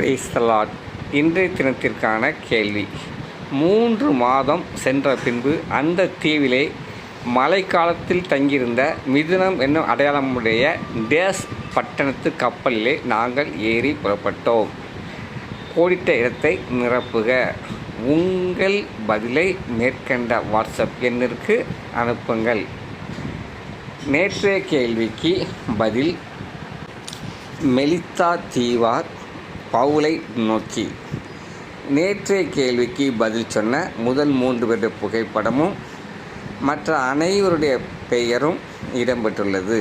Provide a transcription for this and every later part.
Praise the Lord. இன்றைய தினத்திற்கான கேள்வி: 3 மாதம் சென்ற பின்பு அந்த தீவிலே மழைக்காலத்தில் தங்கியிருந்த மிதுனம் என்னும் அடையாளமுடைய டேஸ் பட்டணத்து கப்பலிலே நாங்கள் ஏறி புறப்பட்டோம். கோடிட்ட இடத்தை நிரப்புக. உங்கள் பதிலை மேற்கண்ட வாட்ஸ்அப் எண்ணிற்கு அனுப்புங்கள். நேற்றைய கேள்விக்கு பதில்: மெலித்தா தீவார் பவுலை நோக்கி. நேற்றைய கேள்விக்கு பதில் சொன்ன முதல் 3 பேருடைய புகைப்படமும் மற்ற அனைவருடைய பெயரும் இடம்பெற்றுள்ளது.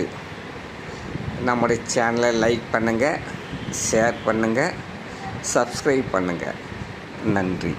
நம்முடைய சேனலை லைக் பண்ணுங்கள், ஷேர் பண்ணுங்கள், சப்ஸ்கிரைப் பண்ணுங்கள். நன்றி.